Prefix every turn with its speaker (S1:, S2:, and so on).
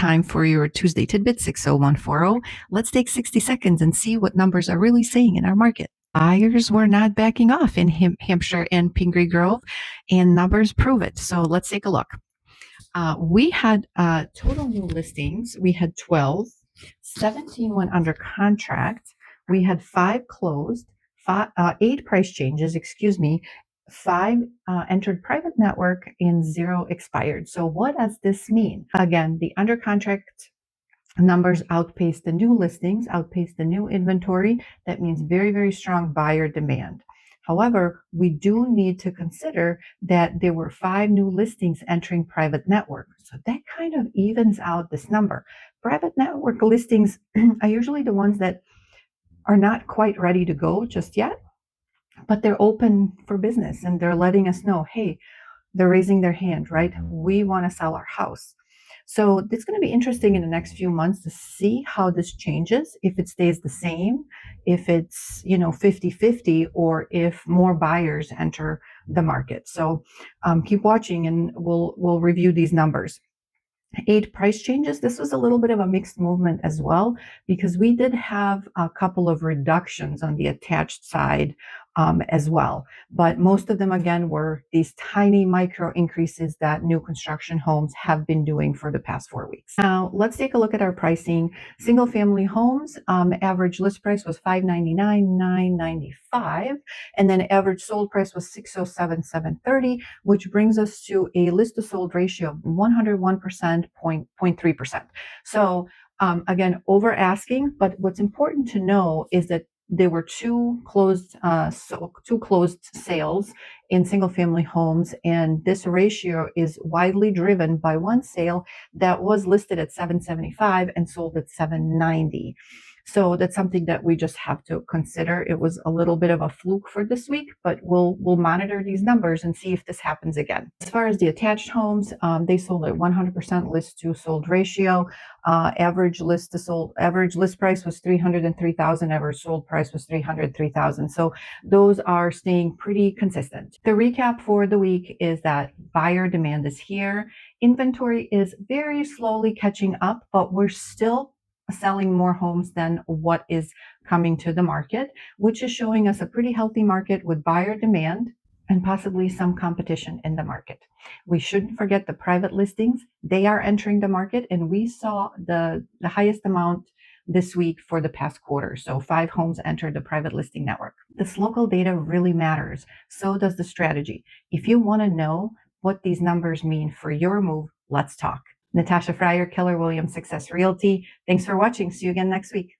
S1: time for your Tuesday tidbit 60140. Let's take 60 seconds and see what numbers are really saying in our market. Buyers were not backing off in Hampshire and Pingree Grove, and numbers prove it. So let's take a look. We had total new listings. We had 12, 17 went under contract. We had 5 closed, 8 price changes, 5 entered private network and 0 expired. So what does this mean? Again, the under contract numbers outpace the new listings, outpace the new inventory. That means very, very strong buyer demand. However, we do need to consider that there were 5 new listings entering private network. So that kind of evens out this number. Private network listings are usually the ones that are not quite ready to go just yet, but they're open for business and they're letting us know, hey, they're raising their hand, right? We want to sell our house. So it's going to be interesting in the next few months to see how this changes, if it stays the same, if it's 50-50, or if more buyers enter the market. So keep watching and we'll review these numbers. 8 price changes. This was a little bit of a mixed movement as well, because we did have a couple of reductions on the attached side as well. But most of them, again, were these tiny micro increases that new construction homes have been doing for the past 4 weeks. Now, let's take a look at our pricing. Single family homes, average list price was $599,995, and then average sold price was $607,730, which brings us to a list to sold ratio of 101%, 0.3%. So again, over asking, but what's important to know is that there were two closed sales in single family homes, and this ratio is widely driven by one sale that was listed at $775 and sold at $790. So that's something that we just have to consider. It was a little bit of a fluke for this week, but we'll monitor these numbers and see if this happens again. As far as the attached homes, they sold at 100% list to sold ratio. Average list price was $303,000. Average sold price was $303,000. So those are staying pretty consistent. The recap for the week is that buyer demand is here. Inventory is very slowly catching up, but we're still selling more homes than what is coming to the market, which is showing us a pretty healthy market with buyer demand and possibly some competition in the market. We shouldn't forget the private listings. They are entering the market, and we saw the highest amount this week for the past quarter. So 5 homes entered the private listing network. This local data really matters. So does the strategy. If you want to know what these numbers mean for your move, let's talk. Natasha Fryer, Keller Williams Success Realty. Thanks for watching. See you again next week.